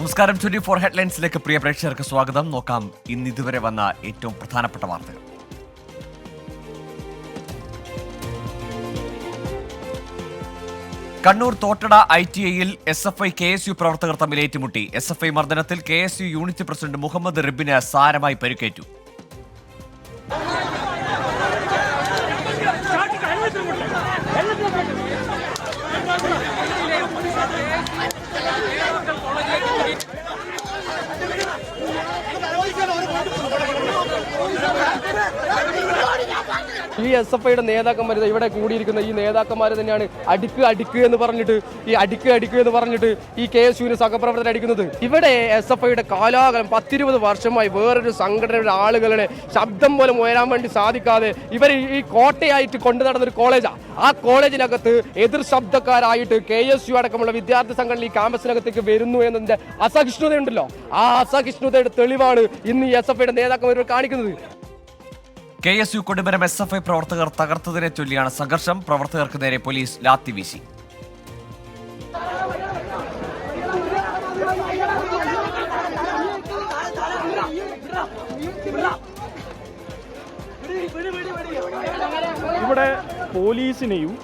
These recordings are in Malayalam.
നമസ്കാരം. 24 ഹെഡ്ലൈൻസിലേക്ക് പ്രിയ പ്രേക്ഷകർക്ക് സ്വാഗതം. നോക്കാം ഇതുവരെ വന്ന ഏറ്റവും പ്രധാനപ്പെട്ട വാർത്തകൾ. കണ്ണൂർ തോട്ടട ITIയിൽ SFI KSU പ്രവർത്തകർ തമ്മിൽ ഏറ്റുമുട്ടി. SFI മർദ്ദനത്തിൽ KSU യൂണിറ്റ് പ്രസിഡന്റ് മുഹമ്മദ് റിബിന് സാരമായി പരിക്കേറ്റു. ഈ SFIയുടെ നേതാക്കന്മാർ ഇവിടെ കൂടിയിരിക്കുന്ന ഈ നേതാക്കന്മാർ തന്നെയാണ് അടിക്ക് എന്ന് പറഞ്ഞിട്ട് ഈ KSUവിന് സഹപ്രവർത്തകർ അടിക്കുന്നത്. ഇവിടെ SFIയുടെ കാലാകാലം 10-20 വർഷമായി വേറൊരു സംഘടനയുടെ ആളുകളുടെ ശബ്ദം പോലും ഉയരാൻ വേണ്ടി സാധിക്കാതെ ഇവർ ഈ കോട്ടയായിട്ട് കൊണ്ടു നടന്നൊരു കോളേജാണ്. ആ കോളേജിനകത്ത് എതിർ ശബ്ദക്കാരായിട്ട് KSU അടക്കമുള്ള വിദ്യാർത്ഥി സംഘടന ഈ ക്യാമ്പസിനകത്തേക്ക് വരുന്നു എന്നതിന്റെ അസഹിഷ്ണുതയുണ്ടല്ലോ. ആ അസഹിഷ്ണുതയുടെ തെളിവാണ് ഇന്ന് ഈ SFIയുടെ നേതാക്കന്മാർ കാണിക്കുന്നത്. KSU കൊടുമരം SFI പ്രവർത്തകർ തകർത്തതിനെ ചൊല്ലിയാണ് സംഘർഷം. പ്രവർത്തകർക്ക് നേരെ പോലീസ് ലാത്തി വീശി. ഇവിടെ പോലീസിനെയും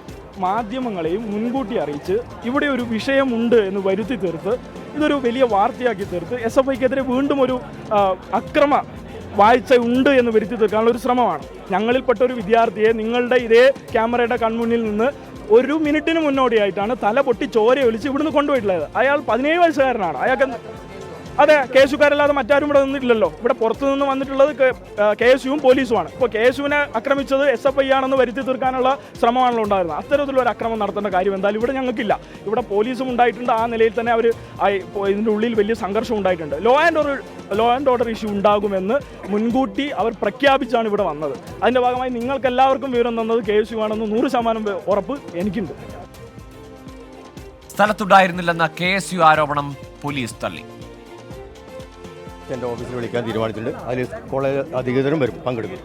മാധ്യമങ്ങളെയും മുൻകൂട്ടി അറിയിച്ച് ഇവിടെ ഒരു വിഷയമുണ്ട് എന്ന് വരുത്തി തീർത്ത് ഇതൊരു വലിയ വാർത്തയാക്കി തീർത്ത് SFIക്കെതിരെ വീണ്ടും ഒരു അക്രമ വാഴ്ച ഉണ്ട് എന്ന് വരുത്തി തീർക്കാനുള്ള ഒരു ശ്രമമാണ്. ഞങ്ങളിൽപ്പെട്ട ഒരു വിദ്യാർത്ഥിയെ നിങ്ങളുടെ ഇതേ ക്യാമറയുടെ കൺമുന്നിൽ നിന്ന് ഒരു മിനിറ്റിന് മുന്നോടിയായിട്ടാണ് തല പൊട്ടി ചോരയൊലിച്ച് ഇവിടുന്ന് കൊണ്ടുപോയിട്ടുള്ളത്. അയാൾ 17 വയസ്സുകാരനാണ്. അയാൾക്ക് അതെ, KSUക്കാരല്ലാതെ മറ്റാരും ഇവിടെ നിന്നിട്ടില്ലല്ലോ. ഇവിടെ പുറത്തു നിന്ന് വന്നിട്ടുള്ളത് KSUവും പോലീസുമാണ്. ഇപ്പോൾ KSUവിനെ ആക്രമിച്ചത് SFI ആണെന്ന് വരുത്തി തീർക്കാനുള്ള ശ്രമമാണല്ലോ ഉണ്ടായിരുന്നത്. അത്തരത്തിലൊരു അക്രമം നടത്തേണ്ട കാര്യം എന്തായാലും ഇവിടെ ഞങ്ങൾക്കില്ല. ഇവിടെ പോലീസും ഉണ്ടായിട്ടുണ്ട്. ആ നിലയിൽ തന്നെ അവർ ഇതിൻ്റെ ഉള്ളിൽ വലിയ സംഘർഷം ഉണ്ടായിട്ടുണ്ട്. ലോ ആൻഡ് ഓർഡർ ഇഷ്യൂ ഉണ്ടാകുമെന്ന് മുൻകൂട്ടി അവർ പ്രഖ്യാപിച്ചാണ് ഇവിടെ വന്നത്. അതിൻ്റെ ഭാഗമായി നിങ്ങൾക്ക് എല്ലാവർക്കും വിവരം തന്നത് KSU ആണെന്ന് 100% ഉറപ്പ് എനിക്കുണ്ട്. സ്ഥലത്തുണ്ടായിരുന്നില്ലെന്ന KSU ആരോപണം പോലീസ് തള്ളി. എൻ്റെ ഓഫീസിൽ വിളിക്കാൻ തീരുമാനിച്ചിട്ടുണ്ട്. അതിൽ കോളേജ് അധികൃതരും വരും, പങ്കെടുക്കും.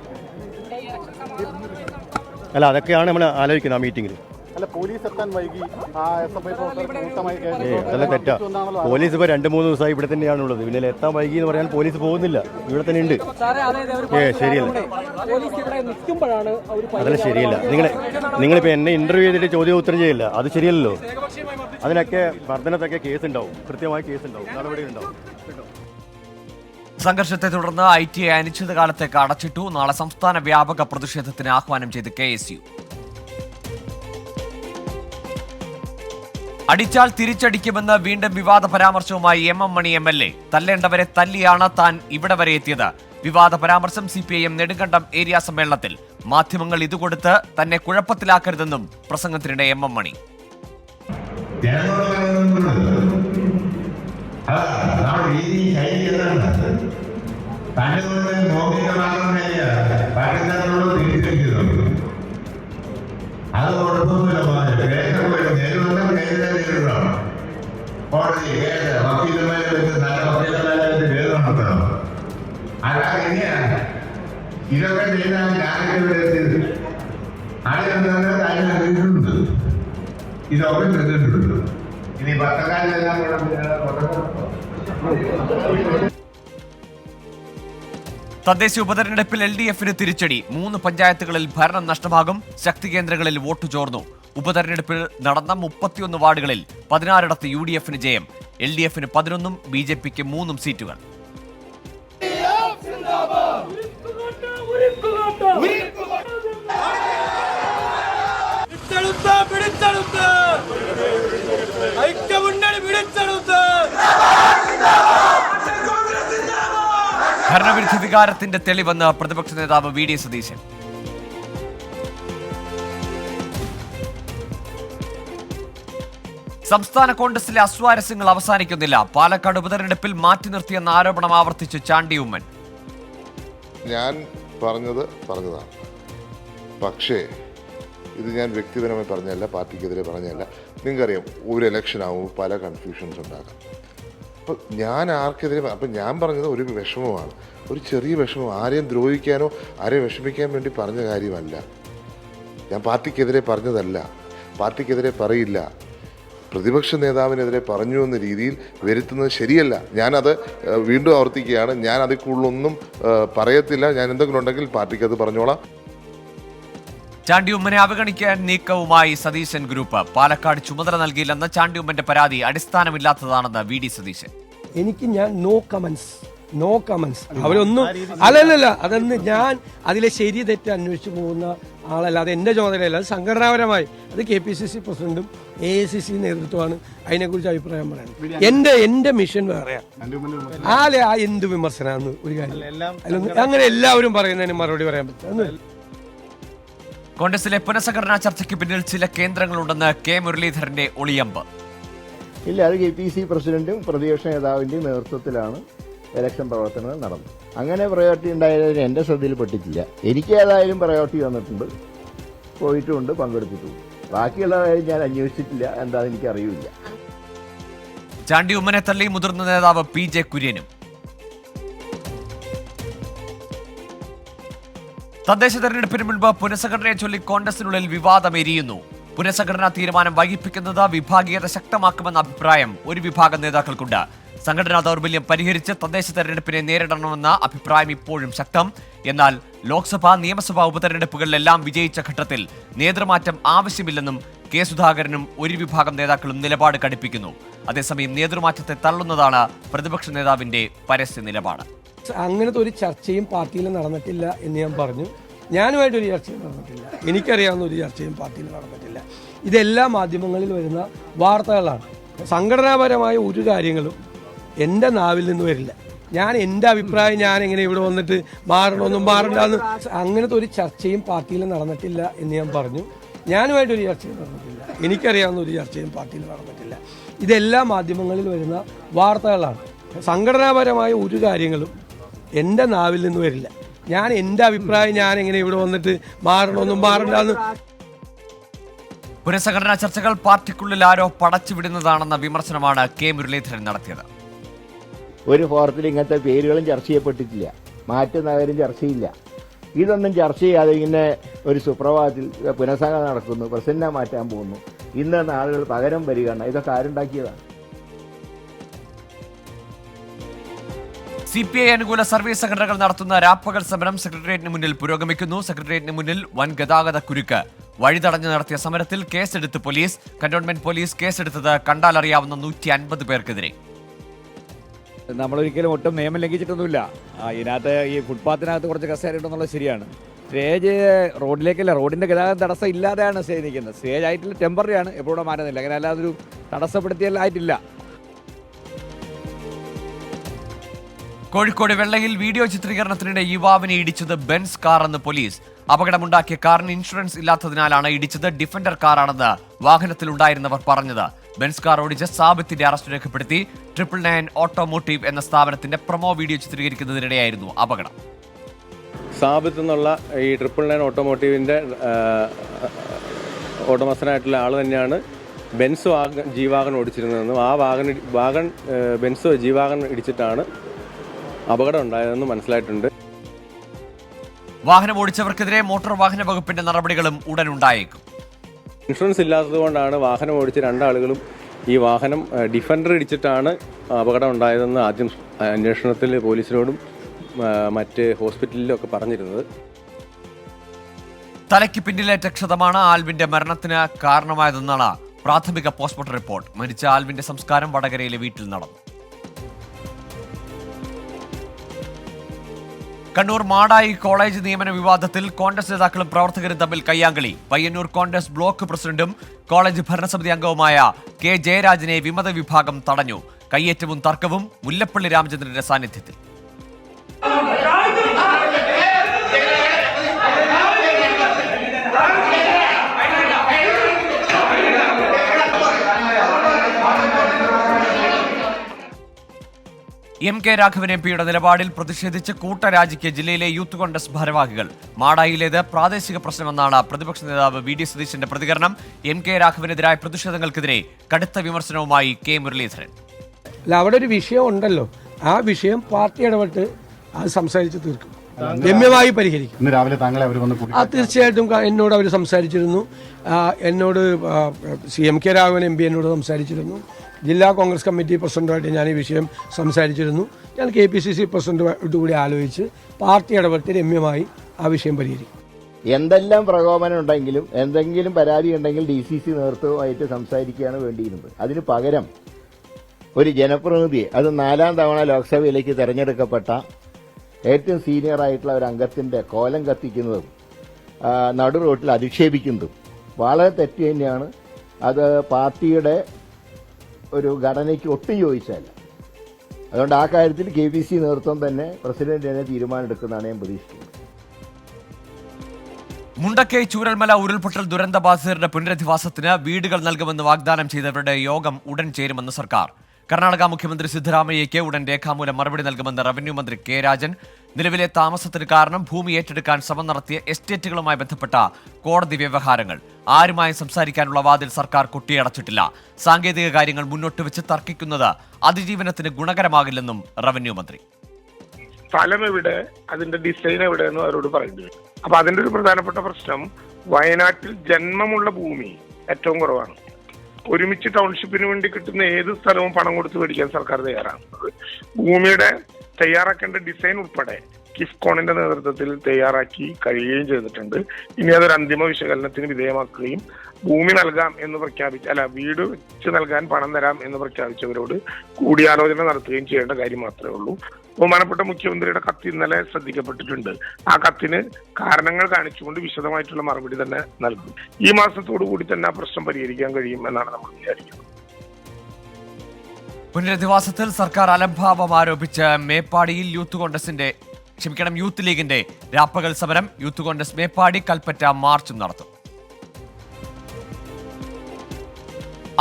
അല്ല, അതൊക്കെയാണ് നമ്മൾ ആലോചിക്കുന്നത് ആ മീറ്റിങ്ങിൽ. അതല്ല തെറ്റാ. പോലീസ് ഇപ്പോൾ 2-3 ദിവസമായി ഇവിടെ തന്നെയാണുള്ളത്. പിന്നെ എത്താൻ വൈകി എന്ന് പറയാൻ പോലീസ് പോകുന്നില്ല, ഇവിടെ തന്നെ ഉണ്ട്. ശരിയല്ല, അതല്ല ശരിയല്ല. നിങ്ങളിപ്പോൾ എന്നെ ഇന്റർവ്യൂ ചെയ്തിട്ട് ചോദ്യോത്തരം ചെയ്യില്ല, അത് ശരിയല്ലല്ലോ. അതിനൊക്കെ മർദ്ദനത്തൊക്കെ കേസ് ഉണ്ടാവും, കൃത്യമായ കേസ് ഉണ്ടാവും, നടപടി ഉണ്ടാവും. സംഘർഷത്തെ തുടർന്ന് ITI അനിശ്ചിതകാലത്തേക്ക് അടച്ചിട്ടു. നാളെ സംസ്ഥാന വ്യാപക പ്രതിഷേധത്തിന് ആഹ്വാനം ചെയ്ത് KSU. അടിച്ചാൽ തിരിച്ചടിക്കുമെന്ന് വീണ്ടും വിവാദ പരാമർശവുമായി MM മണി MLA. തല്ലേണ്ടവരെ തല്ലിയാണ് താൻ ഇവിടെ വരെ എത്തിയത്. വിവാദ പരാമർശം CPIM നെടുങ്കണ്ടം ഏരിയ സമ്മേളനത്തിൽ. മാധ്യമങ്ങൾ ഇതുകൊടുത്ത് തന്നെ കുഴപ്പത്തിലാക്കരുതെന്നും പ്രസംഗത്തിനിടെ MM മണി. ഇതൊക്കെ ചെയ്താൽ ഞാനൊക്കെ അതിനുണ്ട്. ഇതൊക്കെ ചെയ്തിട്ടുണ്ട്. ഇനി പത്രക്കാരിലെല്ലാം തദ്ദേശ ഉപതെരഞ്ഞെടുപ്പിൽ LDFന് തിരിച്ചടി. 3 പഞ്ചായത്തുകളിൽ ഭരണം നഷ്ടമാകും. ശക്തി കേന്ദ്രങ്ങളിൽ വോട്ട് ചോർന്നു. ഉപതെരഞ്ഞെടുപ്പിൽ നടന്ന 31 വാർഡുകളിൽ 16 UDFന് ജയം. LDFന് 11, BJPക്ക് 3 സീറ്റുകൾ. ഭരണവിരുദ്ധ വികാരത്തിന്റെ തെളിവെന്ന് പ്രതിപക്ഷ നേതാവ് VD സതീശൻ. സംസ്ഥാന കോൺഗ്രസിലെ അസ്വാരസ്യങ്ങൾ അവസാനിക്കുന്നില്ല. പാലക്കാട് ഉപതെരഞ്ഞെടുപ്പിൽ മാറ്റി നിർത്തിയെന്ന ആരോപണം ആവർത്തിച്ച് ചാണ്ടി ഉമ്മൻ. ഞാൻ പറഞ്ഞതാണ്. പക്ഷേ ഇത് ഞാൻ വ്യക്തിപരമായി പറഞ്ഞല്ല, പാർട്ടിക്കെതിരെ പറഞ്ഞല്ല. നിങ്ങൾക്കറിയാം, ഒരു ഇലക്ഷൻ ആകുമ്പോൾ പല കൺഫ്യൂഷൻസ് ഉണ്ടാകാം. അപ്പോൾ ഞാൻ ആർക്കെതിരെ, അപ്പം ഞാൻ പറഞ്ഞത് ഒരു വിഷമമാണ്, ഒരു ചെറിയ വിഷമം. ആരെയും ദ്രോഹിക്കാനോ ആരെയും വിഷമിക്കാൻ വേണ്ടി പറഞ്ഞ കാര്യമല്ല. ഞാൻ പാർട്ടിക്കെതിരെ പറഞ്ഞതല്ല, പാർട്ടിക്കെതിരെ പറയില്ല. പ്രതിപക്ഷ നേതാവിനെതിരെ പറഞ്ഞു എന്ന രീതിയിൽ വരുത്തുന്നത് ശരിയല്ല. ഞാനത് വീണ്ടും ആവർത്തിക്കുകയാണ്. ഞാൻ അതിൽ കൂടുതലൊന്നും പറയത്തില്ല. ഞാൻ എന്തെങ്കിലും ഉണ്ടെങ്കിൽ പാർട്ടിക്ക് അത് പറഞ്ഞോളാം. ചാണ്ടി ഉമ്മനെ അവഗണിക്കാൻ നീക്കവുമായി സതീശൻ ഗ്രൂപ്പ്. പാലക്കാട് ചുമതല നൽകിയില്ലെന്ന ചാണ്ടി ഉമ്മന്റെ പരാതി അടിസ്ഥാനമില്ലാത്തതാണെന്ന് വി ഡി സതീശൻ. ഞാൻ നോ കമന്റ്സ് അവരൊന്നും അല്ലല്ല അതൊന്ന് ഞാൻ അതിലെ ശരി തെറ്റ് അന്വേഷിച്ചു പോകുന്ന ആളല്ല. അത് എൻ്റെ ചുമതലയല്ല. അത് സംഘടനാപരമായി അത് KPCC പ്രസിഡന്റും AICC നേതൃത്വമാണ് അതിനെക്കുറിച്ച് അഭിപ്രായം പറയുന്നത്. എൻ്റെ മിഷൻ വേറെയാണ്. ആ എന്ത് വിമർശനമാണെന്ന് ഒരു കാര്യം അങ്ങനെ എല്ലാവരും പറയുന്നതിന് മറുപടി പറയാൻ പറ്റും. കോൺഗ്രസിലെ പുനഃസംഘടനാ ചർച്ചയ്ക്ക് പിന്നിൽ ചില കേന്ദ്രങ്ങളുണ്ടെന്ന് കെ മുരളീധരന്റെ ഒളിയമ്പ്. ഇല്ല, അത് KPCC പ്രസിഡന്റും പ്രതിപക്ഷ നേതാവിൻ്റെയും നേതൃത്വത്തിലാണ് ഇലക്ഷൻ പ്രവർത്തനങ്ങൾ നടന്നത്. അങ്ങനെ പ്രയോറിറ്റി ഉണ്ടായതിന് എൻ്റെ ശ്രദ്ധയിൽപ്പെട്ടിട്ടില്ല. എനിക്ക് ഏതായാലും പ്രയോറിറ്റി വന്നിട്ടുണ്ട്, പോയിട്ടുമുണ്ട്, പങ്കെടുത്തിട്ടുമുണ്ട്. ബാക്കിയുള്ള കാര്യം ഞാൻ അന്വേഷിച്ചിട്ടില്ല, എന്താണെന്ന് എനിക്കറിയില്ല. ചാണ്ടി ഉമ്മനെ തള്ളി മുതിർന്ന നേതാവ് PJ കുര്യനും. തദ്ദേശ തെരഞ്ഞെടുപ്പിന് മുൻപ് പുനഃസംഘടനയെ ചൊല്ലി കോൺഗ്രസിനുള്ളിൽ വിവാദമെരിയുന്നു. പുനഃസംഘടനാ തീരുമാനം വൈകിപ്പിക്കുന്നത് വിഭാഗീയത ശക്തമാക്കുമെന്ന അഭിപ്രായം ഒരു വിഭാഗം നേതാക്കൾക്കുണ്ട്. സംഘടനാ ദൗർബല്യം പരിഹരിച്ച് തദ്ദേശ തെരഞ്ഞെടുപ്പിനെ നേരിടണമെന്ന അഭിപ്രായം ഇപ്പോഴും ശക്തം. എന്നാൽ ലോക്സഭാ നിയമസഭാ ഉപതെരഞ്ഞെടുപ്പുകളിലെല്ലാം വിജയിച്ച ഘട്ടത്തിൽ നേതൃമാറ്റം ആവശ്യമില്ലെന്നും കെ സുധാകരനും ഒരു വിഭാഗം നേതാക്കളും നിലപാട് കടുപ്പിക്കുന്നു. അതേസമയം നേതൃമാറ്റത്തെ തള്ളുന്നതാണ് പ്രതിപക്ഷ നേതാവിന്റെ പരസ്യ നിലപാട്. അങ്ങനത്തെ ഒരു ചർച്ചയും പാർട്ടിയിൽ നടന്നിട്ടില്ല എന്ന് ഞാൻ പറഞ്ഞു. ഞാനുമായിട്ടൊരു ചർച്ചയും നടന്നിട്ടില്ല. എനിക്കറിയാവുന്ന ഒരു ചർച്ചയും പാർട്ടിയിൽ നടന്നിട്ടില്ല. ഇതെല്ലാ മാധ്യമങ്ങളിൽ വരുന്ന വാർത്തകളാണ്. സംഘടനാപരമായ ഒരു കാര്യങ്ങളും എൻ്റെ നാവിൽ നിന്ന് വരില്ല. ഞാൻ എൻ്റെ അഭിപ്രായം ഞാൻ എങ്ങനെ ഇവിടെ വന്നിട്ട് മാറണമെന്നും മാറണ്ടെന്ന് അങ്ങനത്തെ ഒരു ചർച്ചയും പാർട്ടിയിൽ നടന്നിട്ടില്ല എന്ന് ഞാൻ പറഞ്ഞു. ഞാനുമായിട്ടൊരു ചർച്ചയും നടന്നിട്ടില്ല. എനിക്കറിയാവുന്ന ഒരു ചർച്ചയും പാർട്ടിയിൽ നടന്നിട്ടില്ല. ഇതെല്ലാ മാധ്യമങ്ങളിൽ വരുന്ന വാർത്തകളാണ്. സംഘടനാപരമായ ഒരു കാര്യങ്ങളും എൻ്റെ നാവിൽ നിന്ന് വരില്ല. ഞാൻ എൻ്റെ അഭിപ്രായം ഞാൻ എങ്ങനെ ഇവിടെ വന്നിട്ട് മാറണമെന്നും മാറണ്ടെന്ന്. പുനഃസംഘടനാ ചർച്ചകൾ പാർട്ടിക്കുള്ളിൽ ആരോ പടച്ചുവിടുന്നതാണെന്ന വിമർശനമാണ് കെ മുരളീധരൻ നടത്തിയത്. ഒരു ഫോറത്തിൽ ഇങ്ങനത്തെ പേരുകളും ചർച്ച ചെയ്യപ്പെട്ടിട്ടില്ല, മാറ്റുന്ന കാര്യം ചർച്ചയില്ല. ഇതൊന്നും ചർച്ച ചെയ്യാതെ ഇങ്ങനെ ഒരു സുപ്രഭാതത്തിൽ പുനഃസംഘടന നടക്കുന്നു, പ്രസിഡന്റിനെ മാറ്റാൻ പോകുന്നു, ഇന്ന് ആളുകൾ പകരം വരികയാണ്. ഇതൊക്കെ ആരുണ്ടാക്കിയതാണ്? CPI അനുകൂല സർവീസ് സംഘടനകൾ നടത്തുന്ന രാപ്പകൽ സമരം സെക്രട്ടേറിയറ്റിന് മുന്നിൽ പുരോഗമിക്കുന്നു. സെക്രട്ടേറിയറ്റിന് മുന്നിൽ വൻ ഗതാഗത കുരുക്ക്. വഴി തടഞ്ഞു നടത്തിയ സമരത്തിൽ കേസെടുത്ത് പോലീസ്. കന്റോൺമെന്റ് പോലീസ് കേസെടുത്തത് കണ്ടാലറിയാവുന്ന 150 പേർക്കെതിരെ. നമ്മളൊരിക്കലും ഒട്ടും നിയമം ലംഘിച്ചിട്ടൊന്നുമില്ല. ഇതിനകത്ത് ഈ ഫുട്പാത്തിനകത്ത് കുറച്ച് കസേരയുണ്ടെന്നുള്ളത് ശരിയാണ്. സ്റ്റേജ് റോഡിലേക്കല്ല, റോഡിൻ്റെ ഗതാഗതം തടസ്സം ഇല്ലാതെയാണ് സ്റ്റേജ് നിൽക്കുന്നത്. സ്റ്റേജ് ആയിട്ടില്ല, ടെമ്പററി ആണ്, എപ്പോഴും മാറുന്നില്ല. അങ്ങനെ അല്ലാതൊരു തടസ്സപ്പെടുത്തിയല്ലായിട്ടില്ല. കോഴിക്കോട് വെള്ളയിൽ വീഡിയോ ചിത്രീകരണത്തിനിടെ യുവാവിനെ ഇടിച്ചത് ബെൻസ് കാർ എന്ന് പോലീസ്. അപകടമുണ്ടാക്കിയ കാറിന് ഇൻഷുറൻസ് ഇല്ലാത്തതിനാലാണ് ഇടിച്ചത്. ഡിഫൻഡർ കാറാണെന്ന് വാഹനത്തിലുണ്ടായിരുന്നവർ പറഞ്ഞത്. ബെൻസ് കാർ ഓടിച്ച് സാബിത്തിന്റെ അറസ്റ്റ് രേഖപ്പെടുത്തി. 999 ഓട്ടോമോട്ടീവ് എന്ന സ്ഥാപനത്തിന്റെ പ്രൊമോ വീഡിയോ ചിത്രീകരിക്കുന്നതിനിടെയായിരുന്നു അപകടം. സാബിത്ത് എന്നുള്ള ഈ 999 ഓട്ടോമോട്ടീവിൻ്റെ ഉടമസ്ഥനായിട്ടുള്ള ആൾ തന്നെയാണ് ബെൻസ് ജീവാഗൺ ഓടിച്ചിരുന്നതെന്നും ആ ബെൻസ് ജീവാഗൺ ഇടിച്ചിട്ടാണ് അപകടം ഉണ്ടായതെന്ന് മനസ്സിലായിട്ടുണ്ട്. വാഹനം ഓടിച്ചവർക്കെതിരെ മോട്ടോർ വാഹന വകുപ്പിന്റെ നടപടികളും ഉടൻ ഉണ്ടായേക്കും. ഇൻഷുറൻസ് ഇല്ലാത്തതുകൊണ്ടാണ് വാഹനം ഓടിച്ച രണ്ടാളുകളും ഈ വാഹനം ഡിഫൻഡർ ഇടിച്ചിട്ടാണ് അപകടം ഉണ്ടായതെന്ന് ആദ്യം അന്വേഷണത്തിൽ പോലീസിനോടും മറ്റ് ഹോസ്പിറ്റലിലും ഒക്കെ പറഞ്ഞിരുന്നത്. തലയ്ക്ക് പിന്നിലേറ്റ ക്ഷതമാണ് ആൽവിന്റെ മരണത്തിന് കാരണമായതെന്നാണ് പ്രാഥമിക പോസ്റ്റ്മോർട്ടം റിപ്പോർട്ട്. മരിച്ച ആൽവിന്റെ സംസ്കാരം വടകരയിലെ വീട്ടിൽ നടന്നു. കണ്ണൂർ മാടായി കോളേജ് നിയമന വിവാദത്തിൽ കോൺഗ്രസ് നേതാക്കളും പ്രവർത്തകരും തമ്മിൽ കയ്യാങ്കളി. പയ്യന്നൂർ കോൺഗ്രസ് ബ്ലോക്ക് പ്രസിഡന്റും കോളേജ് ഭരണസമിതി അംഗവുമായ കെ ജയരാജനെ വിമത വിഭാഗം തടഞ്ഞു. കയ്യേറ്റവും തർക്കവും മുല്ലപ്പള്ളി രാമചന്ദ്രന്റെ സാന്നിധ്യത്തിൽ. MK രാഘവൻ MP-യുടെ നിലപാടിൽ പ്രതിഷേധിച്ച് കൂട്ടരാജിക്ക് ജില്ലയിലെ യൂത്ത് കോൺഗ്രസ് ഭാരവാഹികൾ. മാടായിലേത് പ്രാദേശിക പ്രശ്നമെന്നാണ് പ്രതിപക്ഷ നേതാവ് VD സതീശന്റെ പ്രതികരണം. MK രാഘവനെതിരായ പ്രതിഷേധങ്ങൾക്കെതിരെ കടുത്ത വിമർശനവുമായി കെ മുരളീധരൻ. അല്ല, അവിടെ ഒരു വിഷയം ഉണ്ടല്ലോ, ആ വിഷയം പാർട്ടി ഇടപെട്ട് അത് സംസാരിച്ച് തീർക്കും. രമ്യമായി പരിഹരിക്കും. ഇന്ന് രാവിലെ താങ്കളെ അവർ വന്ന് തീർച്ചയായിട്ടും എന്നോട് അവർ സംസാരിച്ചിരുന്നു. എന്നോട് CM K രാഘവൻ MP എന്നോട് സംസാരിച്ചിരുന്നു. ജില്ലാ കോൺഗ്രസ് കമ്മിറ്റി പ്രസിഡന്റുമായിട്ട് ഞാൻ ഈ വിഷയം സംസാരിച്ചിരുന്നു. ഞാൻ KPCC പ്രസിഡന്റുമായിട്ട് കൂടി ആലോചിച്ച് പാർട്ടി ഇടപെട്ട് രമ്യമായി ആ വിഷയം പരിഹരിക്കും. എന്തെല്ലാം പ്രകോപനം ഉണ്ടെങ്കിലും എന്തെങ്കിലും പരാതി ഉണ്ടെങ്കിൽ DCC നേതൃത്വവുമായിട്ട് സംസാരിക്കുകയാണ് വേണ്ടിയിരുന്നത്. അതിന് പകരം ഒരു ജനപ്രതിനിധിയെ, അത് 4ാം തവണ ലോക്സഭയിലേക്ക് തെരഞ്ഞെടുക്കപ്പെട്ട ഏറ്റവും സീനിയർ ആയിട്ടുള്ള ഒരു അംഗത്തിൻ്റെ കോലം കത്തിക്കുന്നതും നടു റോട്ടിൽ അധിക്ഷേപിക്കുന്നതും വളരെ തെറ്റ് തന്നെയാണ്. അത് പാർട്ടിയുടെ ഒരു ഘടനയ്ക്ക് ഒട്ടും യോജിച്ചല്ല. അതുകൊണ്ട് ആ കാര്യത്തിൽ KPCC നേതൃത്വം തന്നെ പ്രസിഡന്റ് തന്നെ തീരുമാനമെടുക്കുന്നതാണ് ഞാൻ പ്രതീക്ഷിക്കുന്നത്. മുണ്ടക്കൈ ചൂരൽമല ഉരുൾപൊട്ടൽ ദുരന്തബാധിതരുടെ പുനരധിവാസത്തിന് വീടുകൾ നൽകുമെന്ന് വാഗ്ദാനം ചെയ്തവരുടെ യോഗം ഉടൻ ചേരുമെന്ന് സർക്കാർ. കർണാടക മുഖ്യമന്ത്രി സിദ്ധരാമയ്യയ്ക്ക് ഉടൻ രേഖാമൂലം മറുപടി നൽകുമെന്ന് റവന്യൂ മന്ത്രി K രാജൻ. നിലവിലെ താമസത്തിന് കാരണം ഭൂമി ഏറ്റെടുക്കാൻ ശ്രമം നടത്തിയ എസ്റ്റേറ്റുകളുമായി ബന്ധപ്പെട്ട കോടതി വ്യവഹാരങ്ങൾ. ആരുമായും സംസാരിക്കാനുള്ള വാതിൽ സർക്കാർ കൊട്ടിയടച്ചിട്ടില്ല. സാങ്കേതിക കാര്യങ്ങൾ മുന്നോട്ട് വെച്ച് തർക്കിക്കുന്നത് അതിജീവനത്തിന് ഗുണകരമാകില്ലെന്നും റവന്യൂ മന്ത്രി. സ്ഥലം എവിടെ, അതിന്റെ ഡിസൈൻ എവിടെ എന്ന് അവരോട് പറയേണ്ടി വരും. അപ്പൊ അതിന്റെ ഒരു പ്രധാനപ്പെട്ട പ്രശ്നം, വയനാട്ടിൽ ജന്മമുള്ള ഭൂമി ഏറ്റവും കുറവാണ്. ഒരുമിച്ച് ടൗൺഷിപ്പിന് വേണ്ടി കിട്ടുന്ന ഏത് സ്ഥലവും പണം കൊടുത്ത് മേടിക്കാൻ സർക്കാർ തയ്യാറാണ്. ഭൂമിയുടെ തയ്യാറാക്കേണ്ട ഡിസൈൻ ഉൾപ്പെടെ കിഫ്കോണിന്റെ നേതൃത്വത്തിൽ തയ്യാറാക്കി കഴിയുകയും ചെയ്തിട്ടുണ്ട്. ഇനി അതൊരു അന്തിമ വിശകലനത്തിന് വിധേയമാക്കുകയും ഭൂമി നൽകാം എന്ന് വീട് വെച്ച് നൽകാൻ പണം തരാം എന്ന് പ്രഖ്യാപിച്ചവരോട് കൂടിയാലോചന നടത്തുകയും ചെയ്യേണ്ട കാര്യം മാത്രമേ ഉള്ളൂ. ബഹുമാനപ്പെട്ട മുഖ്യമന്ത്രിയുടെ കത്ത് ഇന്നലെ ശ്രദ്ധിക്കപ്പെട്ടിട്ടുണ്ട്. ആ കത്തിന് കാരണങ്ങൾ കാണിച്ചുകൊണ്ട് വിശദമായിട്ടുള്ള മറുപടി തന്നെ നൽകും. ഈ മാസത്തോടു കൂടി തന്നെ ആ പ്രശ്നം പരിഹരിക്കാൻ കഴിയും എന്നാണ് നമ്മൾ വിചാരിക്കുന്നത്. പുനരധിവാസത്തിൽ സർക്കാർ അലംഭാവം ആരോപിച്ച് മേപ്പാടിയിൽ യൂത്ത് ലീഗിന്റെ രാപ്പകൽ സമരം. യൂത്ത് കോൺഗ്രസ് മേപ്പാടി കൽപ്പറ്റ മാർച്ചും നടത്തും.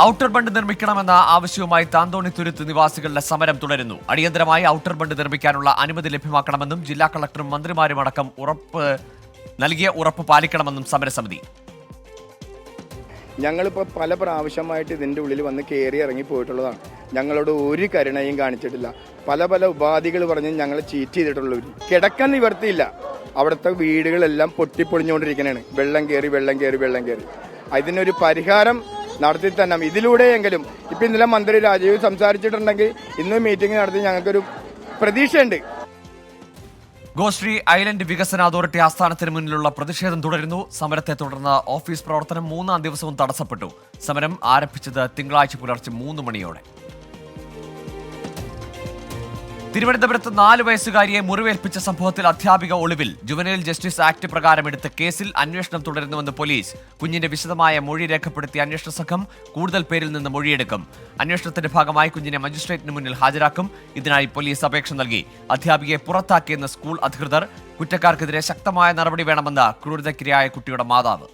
ഔട്ടർ ബണ്ട് നിർമ്മിക്കണമെന്ന ആവശ്യവുമായി താന്തോണിത്തുരുത്ത് നിവാസികളുടെ സമരം തുടരുന്നു. അടിയന്തരമായി ഔട്ടർ ബണ്ട് നിർമ്മിക്കാനുള്ള അനുമതി ലഭ്യമാക്കണമെന്നും ജില്ലാ കളക്ടറും മന്ത്രിമാരുമടക്കം ഉറപ്പ് പാലിക്കണമെന്നും സമരസമിതി. ഞങ്ങളിപ്പോൾ പല പ്രാവശ്യമായിട്ട് ഇതിൻ്റെ ഉള്ളിൽ വന്ന് കയറി ഇറങ്ങി പോയിട്ടുള്ളതാണ്. ഞങ്ങളോട് ഒരു കരുണയും കാണിച്ചിട്ടില്ല. പല ഉപാധികൾ പറഞ്ഞ് ഞങ്ങളെ ചീറ്റ് ചെയ്തിട്ടുള്ളവർ. കിടക്കാൻ നിവർത്തിയില്ല. അവിടുത്തെ വീടുകളെല്ലാം പൊട്ടിപ്പൊളിഞ്ഞുകൊണ്ടിരിക്കുന്നതാണ്. വെള്ളം കയറി. അതിനൊരു പരിഹാരം നടത്തി തന്നെ ഇതിലൂടെയെങ്കിലും. ഇപ്പം ഇന്നലെ മന്ത്രി രാജീവ് സംസാരിച്ചിട്ടുണ്ടെങ്കിൽ ഇന്ന് മീറ്റിംഗ് നടത്തി ഞങ്ങൾക്കൊരു പ്രതീക്ഷയുണ്ട്. ഗോശ്രീ ഐലൻഡ് വികസന അതോറിറ്റി ആസ്ഥാനത്തിന് മുന്നിലുള്ള പ്രതിഷേധം തുടരുന്നു. സമരത്തെ തുടർന്ന് ഓഫീസ് പ്രവർത്തനം 3ാം ദിവസവും തടസ്സപ്പെട്ടു. സമരം ആരംഭിച്ചത് തിങ്കളാഴ്ച പുലർച്ചെ 3 മണിയോടെ. തിരുവനന്തപുരത്ത് 4 വയസ്സുകാരിയെ മുറിവേൽപ്പിച്ച സംഭവത്തിൽ അധ്യാപിക ഒളിവിൽ. ജുവനൈൽ ജസ്റ്റിസ് ആക്ട് പ്രകാരം എടുത്ത കേസിൽ അന്വേഷണം തുടരുന്നുവെന്ന് പോലീസ്. കുഞ്ഞിന്റെ വിശദമായ മൊഴി രേഖപ്പെടുത്തിയ അന്വേഷണ സംഘം കൂടുതൽ പേരിൽ നിന്ന് മൊഴിയെടുക്കും. അന്വേഷണത്തിന്റെ ഭാഗമായി കുഞ്ഞിനെ മജിസ്ട്രേറ്റിന് മുന്നിൽ ഹാജരാക്കും. ഇതിനായി പോലീസ് അപേക്ഷ നൽകി. അധ്യാപികയെ പുറത്താക്കിയെന്ന് സ്കൂൾ അധികൃതർ. കുറ്റക്കാർക്കെതിരെ ശക്തമായ നടപടി വേണമെന്ന് ക്രൂരതയ്ക്കിരയായ കുട്ടിയുടെ മാതാവ്.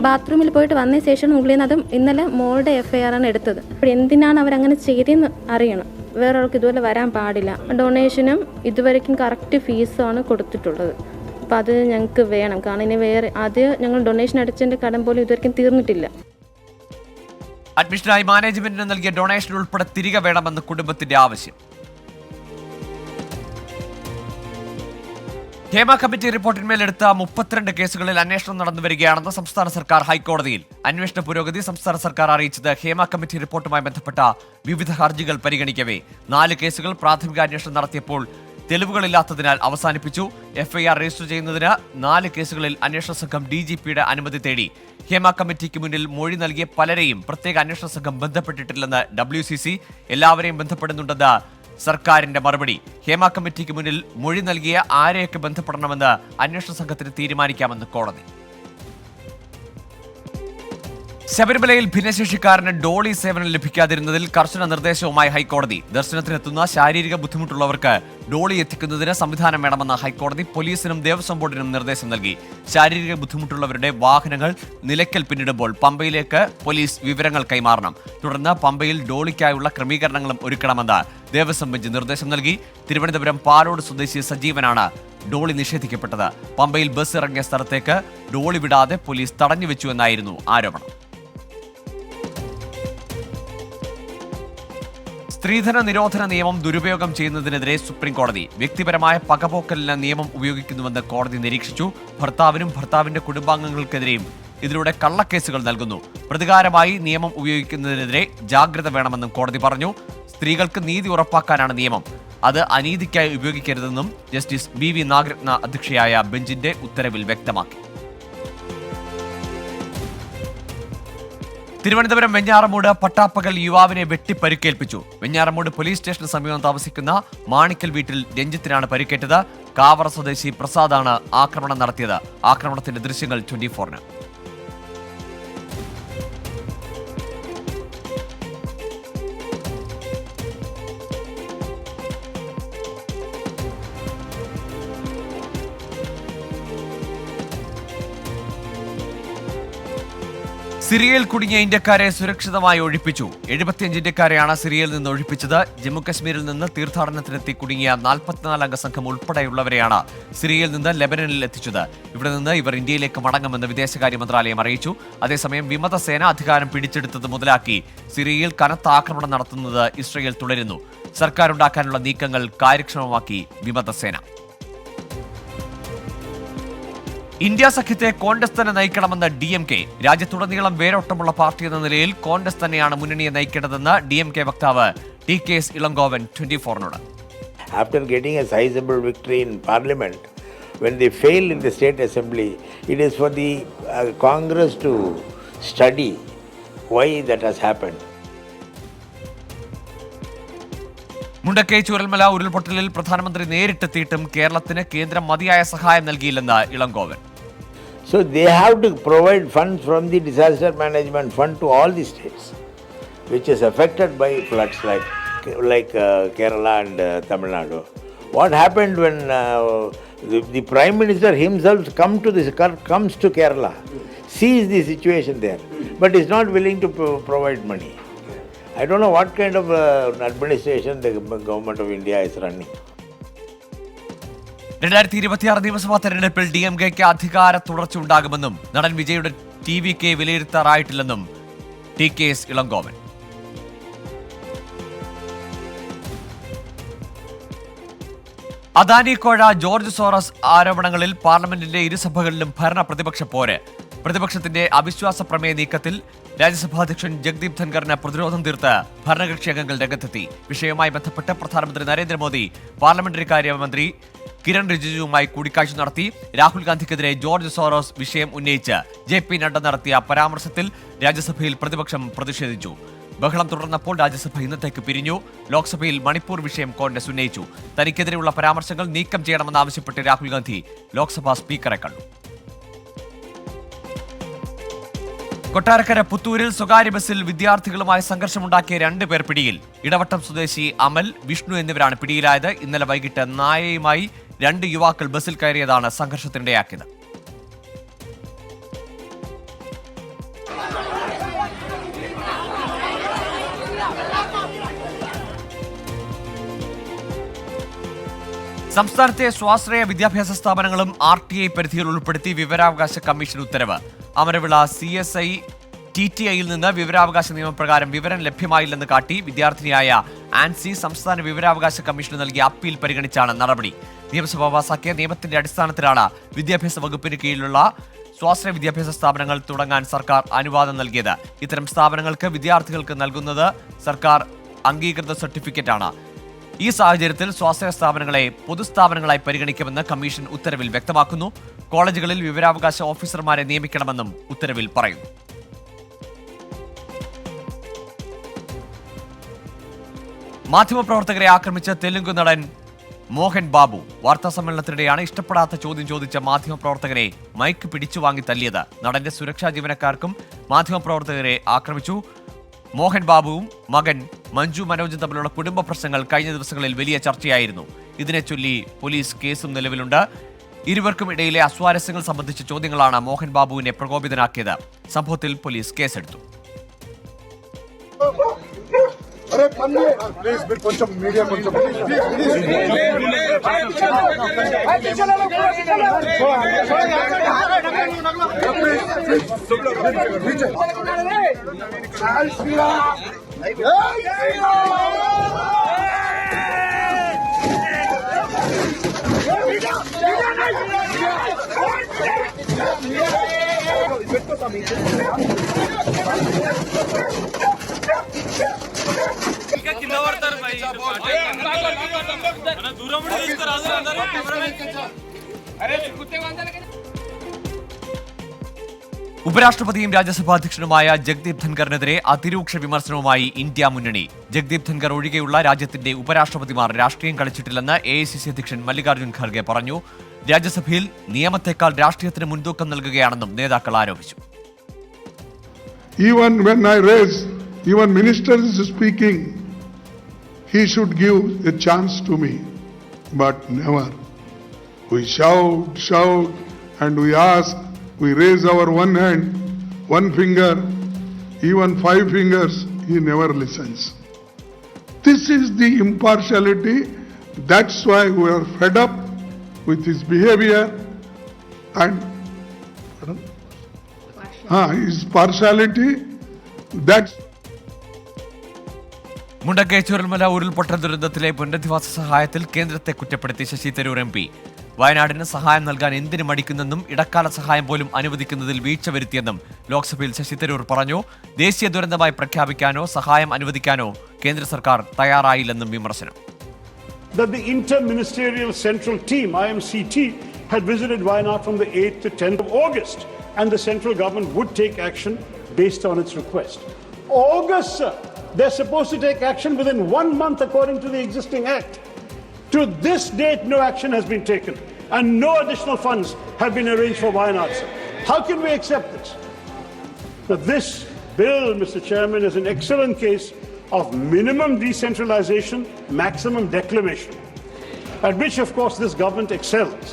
ബാത്റൂമിൽ പോയിട്ട് വന്ന ശേഷം ഉള്ളിൽ നിന്ന് അതും ഇന്നലെ മോളുടെ FIR ആണ് എടുത്തത്. എന്തിനാണ് അവരങ്ങനെ ചെയ്തതെന്ന് അറിയണം. വേറൊരാൾക്ക് ഇതുപോലെ വരാൻ പാടില്ല. ഡൊണേഷനും ഇതുവരെയ്ക്കും കറക്റ്റ് ഫീസാണ് കൊടുത്തിട്ടുള്ളത്. അപ്പോൾ അത് ഞങ്ങൾക്ക് വേണം. കാരണം ഇനി ഞങ്ങൾ ഡൊണേഷൻ അടച്ചതിൻ്റെ കടം പോലും ഇതുവരെയ്ക്കും തീർന്നിട്ടില്ല. അഡ്മിഷനായി മാനേജ്മെന്റിന് നൽകിയ ഡൊണേഷൻ ഉൾപ്പെടെ തിരികെ വേണമെന്ന് കുടുംബത്തിന്റെ ആവശ്യം. ഹേമ കമ്മിറ്റി റിപ്പോർട്ടിന്മേലെടുത്ത 32 കേസുകളിൽ അന്വേഷണം നടന്നുവരികയാണെന്ന് സംസ്ഥാന സർക്കാർ ഹൈക്കോടതിയിൽ. അന്വേഷണ പുരോഗതി സംസ്ഥാന സർക്കാർ അറിയിച്ചത് ഹേമ കമ്മിറ്റി റിപ്പോർട്ടുമായി ബന്ധപ്പെട്ട വിവിധ ഹർജികൾ പരിഗണിക്കവേ. 4 കേസുകൾ പ്രാഥമിക അന്വേഷണം നടത്തിയപ്പോൾ തെളിവുകളില്ലാത്തതിനാൽ അവസാനിപ്പിച്ചു. FIR രജിസ്റ്റർ ചെയ്യുന്നതിന് 4 കേസുകളിൽ അന്വേഷണ സംഘം DGPയുടെ അനുമതി തേടി. ഹേമ കമ്മിറ്റിക്ക് മുന്നിൽ മൊഴി നൽകിയ പലരെയും പ്രത്യേക അന്വേഷണ സംഘം ബന്ധപ്പെട്ടിട്ടില്ലെന്ന് WCC. എല്ലാവരെയും ബന്ധപ്പെടുന്നുണ്ടെന്ന് സർക്കാരിന്റെ മറുപടി. ഹേമ കമ്മിറ്റിക്ക് മുന്നിൽ മൊഴി നൽകിയ ആരെയൊക്കെ ബന്ധപ്പെടണമെന്ന് അന്വേഷണ സംഘത്തിന് തീരുമാനിക്കാമെന്ന് കോടതി. ശബരിമലയിൽ ഭിന്നശേഷിക്കാരന് ഡോളി സേവനം ലഭിക്കാതിരുന്നതിൽ കർശന നിർദ്ദേശവുമായി ഹൈക്കോടതി. ദർശനത്തിനെത്തുന്ന ശാരീരിക ബുദ്ധിമുട്ടുള്ളവർക്ക് ഡോളി എത്തിക്കുന്നതിന് സംവിധാനം വേണമെന്ന് ഹൈക്കോടതി പോലീസിനും ദേവസ്വം ബോർഡിനും നിർദ്ദേശം നൽകി. ശാരീരിക ബുദ്ധിമുട്ടുള്ളവരുടെ വാഹനങ്ങൾ നിലയ്ക്കൽ പിന്നിടുമ്പോൾ പമ്പയിലേക്ക് പോലീസ് വിവരങ്ങൾ കൈമാറണം. തുടർന്ന് പമ്പയിൽ ഡോളിക്കായുള്ള ക്രമീകരണങ്ങളും ഒരുക്കണമെന്ന് ദേവസ്വം ബെഞ്ച് നിർദ്ദേശം നൽകി. തിരുവനന്തപുരം പാലോട് സ്വദേശി സജീവനാണ് ഡോളി നിഷേധിക്കപ്പെട്ടത്. പമ്പയിൽ ബസ് ഇറങ്ങിയ സ്ഥലത്തേക്ക് ഡോളി വിടാതെ പോലീസ് തടഞ്ഞുവെച്ചുവെന്നായിരുന്നു ആരോപണം. സ്ത്രീധന നിരോധന നിയമം ദുരുപയോഗം ചെയ്യുന്നതിനെതിരെ സുപ്രീംകോടതി. വ്യക്തിപരമായ പകപോക്കലിന് നിയമം ഉപയോഗിക്കുന്നുവെന്ന് കോടതി നിരീക്ഷിച്ചു. ഭർത്താവിനും ഭർത്താവിന്റെ കുടുംബാംഗങ്ങൾക്കെതിരെയും ഇതിലൂടെ കള്ളക്കേസുകൾ നൽകുന്നു. പ്രതികാരമായി നിയമം ഉപയോഗിക്കുന്നതിനെതിരെ ജാഗ്രത വേണമെന്നും കോടതി പറഞ്ഞു. സ്ത്രീകൾക്ക് നീതി ഉറപ്പാക്കാനാണ് നിയമം, അത് അനീതിക്കായി ഉപയോഗിക്കരുതെന്നും ജസ്റ്റിസ് BV നാഗരത്ന അധ്യക്ഷയായ ബെഞ്ചിന്റെ ഉത്തരവിൽ വ്യക്തമാക്കി. തിരുവനന്തപുരം വെഞ്ഞാറമൂട് പട്ടാപ്പകൽ യുവാവിനെ വെട്ടിപ്പരിക്കേൽപ്പിച്ചു. വെഞ്ഞാറമൂട് പോലീസ് സ്റ്റേഷന് സമീപം താമസിക്കുന്ന മാണിക്കൽ വീട്ടിൽ രഞ്ജിത്തിനാണ് പരിക്കേറ്റത്. കാവറ സ്വദേശി പ്രസാദാണ് ആക്രമണം നടത്തിയത്. ആക്രമണത്തിന്റെ ദൃശ്യങ്ങൾ 24-ന്. സിറിയയിൽ കുടുങ്ങിയ ഇന്ത്യക്കാരെ സുരക്ഷിതമായി ഒഴിപ്പിച്ചു. 75 ഇന്ത്യക്കാരെയാണ് സിറിയയിൽ നിന്ന് ഒഴിപ്പിച്ചത്. ജമ്മുകശ്മീരിൽ നിന്ന് തീർത്ഥാടനത്തിനെത്തി കുടുങ്ങിയ 44 അംഗ സംഘം ഉൾപ്പെടെയുള്ളവരെയാണ് സിറിയയിൽ നിന്ന് ലെബനനിൽ എത്തിച്ചത്. ഇവിടെ നിന്ന് ഇവർ ഇന്ത്യയിലേക്ക് മടങ്ങുമെന്ന് വിദേശകാര്യ മന്ത്രാലയം അറിയിച്ചു. അതേസമയം വിമതസേന അധികാരം പിടിച്ചെടുത്തത് മുതലാക്കി സിറിയയിൽ കനത്ത ആക്രമണം നടത്തുന്നത് ഇസ്രയേൽ തുടരുന്നു. സർക്കാരുണ്ടാക്കാനുള്ള നീക്കങ്ങൾ കാര്യക്ഷമമാക്കി വിമതസേന. ഇന്ത്യ സഖ്യത്തെ കോൺഗ്രസ് തന്നെ നയിക്കണമെന്ന് DMK. രാജ്യത്തുടനീളം വേരോട്ടമുള്ള പാർട്ടി എന്ന നിലയിൽ കോൺഗ്രസ് തന്നെയാണ് മുന്നണിയെ നയിക്കേണ്ടതെന്ന് DMK വക്താവ് TKS Elangovan 24-നോട്. After getting a sizable victory in parliament, when they fail in the state assembly, it is for the Congress to study why that has happened. Mundakkai Chooralmala ഉരുൾപൊട്ടലിൽ പ്രധാനമന്ത്രി നേരിട്ടെത്തിയിട്ടും കേരളത്തിന് കേന്ദ്രം മതിയായ സഹായം നൽകിയില്ലെന്ന് Elangovan. So they have to provide funds from the disaster management fund to all the states which is affected by floods like Kerala and Tamil Nadu. What happened when the Prime Minister himself comes to Kerala, sees the situation there, but is not willing to provide money. I don't know what kind of administration the government of India is running. 2026 നിയമസഭാ തെരഞ്ഞെടുപ്പിൽ DMKയ്ക്ക് അധികാര തുടർച്ച ഉണ്ടാകുമെന്നും നടൻ വിജയുടെ TVK വിലയിരുത്താറായിട്ടില്ലെന്നും TKS ഇളങ്കോവൻ. അദാനി കോഴ ജോർജ് സോറസ് ആരോപണങ്ങളിൽ പാർലമെന്റിന്റെ ഇരുസഭകളിലും ഭരണ പ്രതിപക്ഷ പോര്. പ്രതിപക്ഷത്തിന്റെ അവിശ്വാസ പ്രമേയ നീക്കത്തിൽ രാജ്യസഭാധ്യക്ഷൻ ജഗ്ദീപ് ധൻഖറിന് പ്രതിരോധം തീർത്ത് ഭരണകക്ഷി അംഗങ്ങൾ രംഗത്തെത്തി. വിഷയവുമായി ബന്ധപ്പെട്ട് പ്രധാനമന്ത്രി നരേന്ദ്രമോദി പാർലമെന്ററി കാര്യമന്ത്രി കിരൺ റിജിജുവുമായി കൂടിക്കാഴ്ച നടത്തി. രാഹുൽ ഗാന്ധിക്കെതിരെ ജോർജ് സോറോസ് വിഷയം ഉന്നയിച്ച് JP നഡ്ഡ നടത്തിയ പരാമർശത്തിൽ രാജ്യസഭയിൽ പ്രതിപക്ഷം പ്രതിഷേധിച്ചു. ബഹളം തുടർന്നപ്പോൾ രാജ്യസഭ ഇന്നത്തേക്ക് പിരിഞ്ഞു. ലോക്സഭയിൽ മണിപ്പൂർ വിഷയം കോൺഗ്രസ് ഉന്നയിച്ചു. തനിക്കെതിരെയുള്ള പരാമർശങ്ങൾ നീക്കം ചെയ്യണമെന്നാവശ്യപ്പെട്ട് രാഹുൽ ഗാന്ധി ലോക്സഭാ സ്പീക്കറെ കണ്ടു. കൊട്ടാരക്കര പുത്തൂരിൽ സ്വകാര്യ ബസ്സിൽ വിദ്യാർത്ഥികളുമായി സംഘർഷമുണ്ടാക്കിയ 2 പേർ പിടിയിൽ. ഇടവട്ടം സ്വദേശി അമൽ, വിഷ്ണു എന്നിവരാണ് പിടിയിലായത്. ഇന്നലെ വൈകിട്ട് നായയുമായി 2 യുവാക്കൾ ബസ്സിൽ കയറിയതാണ് സംഘർഷത്തിനിടയാക്കിയത്. സംസ്ഥാനത്തെ സ്വാശ്രയ വിദ്യാഭ്യാസ സ്ഥാപനങ്ങളും RTI പരിധിയിൽ ഉൾപ്പെടുത്തി വിവരാവകാശ കമ്മീഷൻ ഉത്തരവ്. അമരവിള CSI TTIയിൽ നിന്ന് വിവരാവകാശ നിയമപ്രകാരം വിവരം ലഭ്യമായില്ലെന്ന് കാട്ടി വിദ്യാർത്ഥിനിയായ ആൻസി സംസ്ഥാന വിവരാവകാശ കമ്മീഷന് നൽകിയ അപ്പീൽ പരിഗണിച്ചാണ് നടപടി. നിയമസഭ പാസാക്കിയ നിയമത്തിന്റെ അടിസ്ഥാനത്തിലാണ് വിദ്യാഭ്യാസ വകുപ്പിന് കീഴിലുള്ള സ്വാശ്രയ വിദ്യാഭ്യാസ സ്ഥാപനങ്ങൾ തുടങ്ങാൻ സർക്കാർ അനുവാദം നൽകിയത്. ഇത്തരം സ്ഥാപനങ്ങൾക്ക് വിദ്യാർത്ഥികൾക്ക് നൽകുന്നത് സർക്കാർ അംഗീകൃത സർട്ടിഫിക്കറ്റാണ്. ഈ സാഹചര്യത്തിൽ സ്വാശ്രയ സ്ഥാപനങ്ങളെ പൊതുസ്ഥാപനങ്ങളായി പരിഗണിക്കുമെന്ന് കമ്മീഷൻ ഉത്തരവിൽ വ്യക്തമാക്കുന്നു. കോളേജുകളിൽ വിവരാവകാശ ഓഫീസർമാരെ നിയമിക്കണമെന്നും ഉത്തരവിൽ പറയുന്നു. മാധ്യമപ്രവർത്തകരെ ആക്രമിച്ച തെലുങ്ക് നടൻ മോഹൻ ബാബു വാർത്താ സമ്മേളനത്തിനിടെയാണ് ഇഷ്ടപ്പെടാത്ത ചോദ്യം ചോദിച്ച മാധ്യമപ്രവർത്തകരെ മൈക്ക് പിടിച്ചു വാങ്ങി തല്ലിയത്. നടന്റെ സുരക്ഷാ ജീവനക്കാർക്കും മാധ്യമപ്രവർത്തകരെ ആക്രമിച്ചു. മോഹൻ ബാബുവും മകൻ മഞ്ജു മനോജും തമ്മിലുള്ള കുടുംബ പ്രശ്നങ്ങൾ കഴിഞ്ഞ ദിവസങ്ങളിൽ വലിയ ചർച്ചയായിരുന്നു. ഇതിനെ ചൊല്ലി പോലീസ് കേസും നിലവിലുണ്ട്. ഇരുവർക്കും ഇടയിലെ അസ്വാരസ്യങ്ങൾ സംബന്ധിച്ച ചോദ്യങ്ങളാണ് മോഹൻ ബാബുവിനെ പ്രകോപിതനാക്കിയത്. സംഭവത്തിൽ പോലീസ് കേസെടുത്തു. ഉപരാഷ്ട്രപതിയും രാജ്യസഭാ അധ്യക്ഷനുമായ ജഗ്ദീപ് ധൻഖറിനെതിരെ അതിരൂക്ഷ വിമർശനവുമായി ഇന്ത്യ മുന്നണി. ജഗ്ദീപ് ധൻഖർ ഒഴികെയുള്ള രാജ്യത്തിന്റെ ഉപരാഷ്ട്രപതിമാർ രാഷ്ട്രീയം കളിച്ചിട്ടില്ലെന്ന് AICC അധ്യക്ഷൻ മല്ലികാർജ്ജുൻ ഖർഗെ പറഞ്ഞു. രാജ്യസഭയിൽ നിയമത്തെക്കാൾ രാഷ്ട്രീയത്തിന് മുൻതൂക്കം നൽകുകയാണെന്നും നേതാക്കൾ ആരോപിച്ചു. Even when I raise, even minister is speaking, he should give a chance to me, but never. We shout, and we ask, we raise our one hand, one finger, even 5 fingers, he never listens. This is the impartiality. That's why we are fed up with his behavior and his partiality. That's Mundakkai Chooralmala ഉരുൾപൊട്ടൽ ദുരന്തത്തിലെ പുനരധിവാസ സഹായത്തിൽ കേന്ദ്രത്തെ കുറ്റപ്പെടുത്തി ശശി തരൂർ MP. വയനാടിന് സഹായം നൽകാൻ എന്തിനു മടിക്കുന്നെന്നും ഇടക്കാല സഹായം പോലും അനുവദിക്കുന്നതിൽ വീഴ്ച വരുത്തിയെന്നും ലോക്സഭയിൽ ശശി തരൂർ പറഞ്ഞു. ദേശീയ ദുരന്തമായി പ്രഖ്യാപിക്കാനോ സഹായം അനുവദിക്കാനോ കേന്ദ്ര സർക്കാർ തയ്യാറായില്ലെന്നും വിമർശനം. That the Inter-Ministerial Central Team, IMCT, had visited Wayanad from the 8th to 10th of August, and the central government would take action based on its request. August, sir. They're supposed to take action within 1 month according to the existing act. To this date, no action has been taken, and no additional funds have been arranged for Wayanad, sir. How can we accept this? Now, this bill, Mr. Chairman, is an excellent case of minimum decentralization, maximum declamation, at which, of course, this government excels.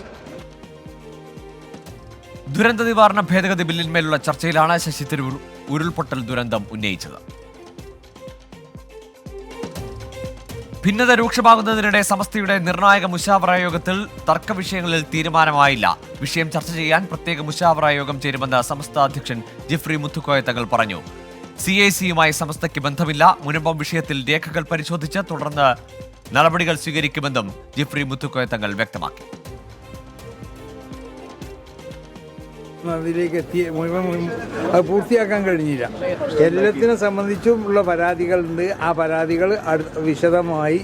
ദുരന്ത നിവാരണ ഭേദഗതി ബില്ലിന്മേലുള്ള ചർച്ചയിലാണ് ശശി തരൂർ ഉരുൾപൊട്ടൽ ദുരന്തം ഉന്നയിച്ചത്. ഭിന്നത രൂക്ഷമാകുന്നതിനിടെ സമസ്തയുടെ നിർണായക മുശാവറ യോഗത്തിൽ തർക്ക വിഷയങ്ങളിൽ തീരുമാനമായില്ല. വിഷയം ചർച്ച ചെയ്യാൻ പ്രത്യേക മുശാവറ യോഗം ചേരുമെന്ന് സമസ്ത അധ്യക്ഷൻ ജിഫ്രി മുത്തുക്കോയ തങ്ങൾ പറഞ്ഞു. CIC-യുമായി സമസ്തയ്ക്ക് ബന്ധമില്ല. മുനമ്പം വിഷയത്തിൽ രേഖകൾ പരിശോധിച്ച് തുടർന്ന് നടപടികൾ സ്വീകരിക്കുമെന്നും ജിഫ്രി മുത്തുക്കോയ തങ്ങൾ വ്യക്തമാക്കി. അതിലേക്ക് അത് പൂർത്തിയാക്കാൻ കഴിഞ്ഞില്ല. എല്ലാത്തിനെ സംബന്ധിച്ചും ഉള്ള പരാതികളുണ്ട്. ആ പരാതികൾ വിശദമായി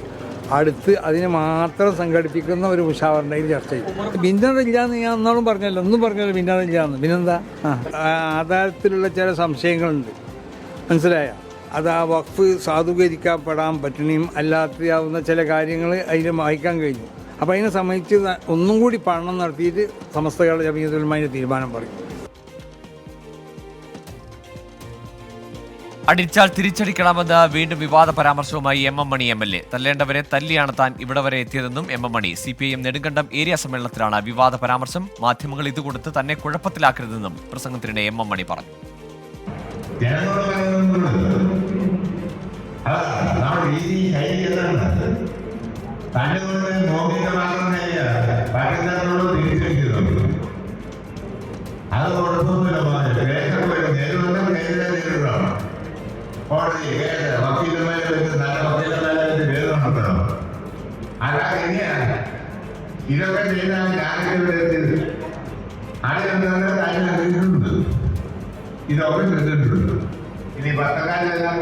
അടുത്ത് അതിനെ മാത്രം സംഘടിപ്പിക്കുന്ന ഒരു മുഷാവറയിൽ ചർച്ച ചെയ്യും. ഭിന്നത ഇല്ലാന്ന് ഞാൻ ഒന്നും പറഞ്ഞല്ലോ ഭിന്നത ഇല്ലാന്ന്. പിന്നെന്താ ആധാരത്തിലുള്ള ചില സംശയങ്ങളുണ്ട്, മനസ്സിലായ അത് ആ വഖഫ് സാധൂകരിക്കപ്പെടാൻ പറ്റണയും അല്ലാതെയാവുന്ന ചില കാര്യങ്ങൾ അതിന് വായിക്കാൻ കഴിഞ്ഞു. അപ്പോൾ അതിനെ സംബന്ധിച്ച് ഒന്നും കൂടി പഠനം നടത്തിയിട്ട് സമസ്തകളുടെ ജമീയത്തുൽ ഉലമായുടെ തീരുമാനം പറയും. അടിച്ചാൽ തിരിച്ചടിക്കണമെന്ന് വീണ്ടും വിവാദ പരാമർശവുമായി MM മണി MLA. തല്ലേണ്ടവരെ തല്ലിയാണ് താൻ ഇവിടെ വരെ എത്തിയതെന്നും MM മണി. CPIM നെടുങ്കണ്ടം ഏരിയ സമ്മേളനത്തിലാണ് വിവാദ പരാമർശം. മാധ്യമങ്ങൾ ഇത് കൊടുത്ത് തന്നെ കുഴപ്പത്തിലാക്കരുതെന്നും പ്രസംഗത്തിനിടെ MM മണി പറഞ്ഞു. അത് കുഴപ്പമൊന്നുമില്ല. കോടതി വക്കീലന്മാരെ നല്ല വക്കീലന്മാരെ പേര് നടത്തണം. അല്ലാതെ എങ്ങനെയാണ് ഇതൊക്കെ ചെയ്താൽ ഞാനിവിടെ എത്തിയത്? ആരെന്താണ് അതിനുണ്ട്, ഇതൊക്കെ ചെയ്തിട്ടുണ്ട്. ഇനി പത്രക്കാരെല്ലാം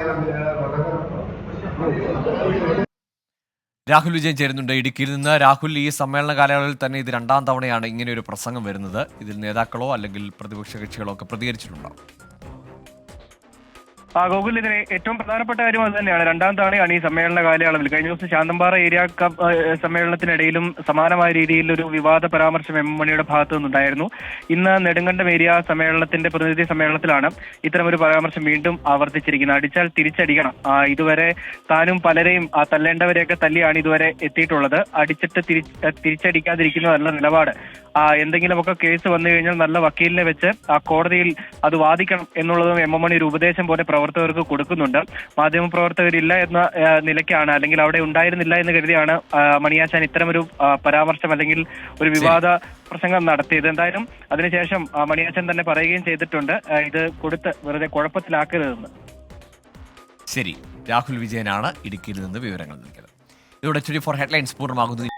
രാഹുൽ വിജയൻ ചേരുന്നുണ്ട് ഇടുക്കിയിൽ നിന്ന്. രാഹുൽ, ഈ സമ്മേളന കാലയളവിൽ തന്നെ ഇത് 2ാം തവണയാണ് ഇങ്ങനെ ഒരു പ്രസംഗം വരുന്നത്. ഇതിൽ നേതാക്കളോ അല്ലെങ്കിൽ പ്രതിപക്ഷ കക്ഷികളോ ഒക്കെ പ്രതികരിച്ചിട്ടുണ്ടോ? ഗോകുൽ, ഇതിന് ഏറ്റവും പ്രധാനപ്പെട്ട കാര്യം അത് തന്നെയാണ്. 2ാം തവണയാണ് ഈ സമ്മേളന കാലയളവിൽ. കഴിഞ്ഞ ദിവസം ശാന്തമ്പാറ ഏരിയ സമ്മേളനത്തിനിടയിലും സമാനമായ രീതിയിൽ ഒരു വിവാദ പരാമർശം MM മണിയുടെ ഭാഗത്തു നിന്നുണ്ടായിരുന്നു. ഇന്ന് നെടുങ്കണ്ടം ഏരിയ സമ്മേളനത്തിന്റെ പ്രതിനിധി സമ്മേളനത്തിലാണ് ഇത്തരമൊരു പരാമർശം വീണ്ടും ആവർത്തിച്ചിരിക്കുന്നത്. അടിച്ചാൽ തിരിച്ചടിക്കണം. ഇതുവരെ താനും പലരെയും തല്ലേണ്ടവരെയൊക്കെ തല്ലിയാണ് ഇതുവരെ എത്തിയിട്ടുള്ളത്. അടിച്ചിട്ട് തിരിച്ചടിക്കാതിരിക്കുന്നതല്ല നിലപാട്. എന്തെങ്കിലുമൊക്കെ കേസ് വന്നു കഴിഞ്ഞാൽ നല്ല വക്കീലിനെ വെച്ച് കോടതിയിൽ അത് വാദിക്കണം എന്നുള്ളതും MM മണി ഒരു ഉപദേശം പോലെ പ്രവർത്തിക്കും. പ്രവർത്തകർക്ക് കൊടുക്കുന്നുണ്ട്. മാധ്യമപ്രവർത്തകരില്ല എന്ന നിലയ്ക്കാണ്, അല്ലെങ്കിൽ അവിടെ ഉണ്ടായിരുന്നില്ല എന്ന് കരുതിയാണ് മണിയാശാൻ ഇത്തരമൊരു പരാമർശം അല്ലെങ്കിൽ ഒരു വിവാദ പ്രസംഗം നടത്തിയത്. എന്തായാലും അതിനുശേഷം മണിയാശാൻ തന്നെ പറയുകയും ചെയ്തിട്ടുണ്ട്, ഇത് കൊടുത്ത് വെറുതെ കുഴപ്പത്തിലാക്കരുതെന്ന്. ശരി, രാഹുൽ വിജയനാണ് ഇടുക്കിയിൽ നിന്ന് വിവരങ്ങൾ നൽകിയത്. ഇതോടെ 24 ഹെഡ്ലൈൻസ് പൂർണ്ണമാകുന്നു.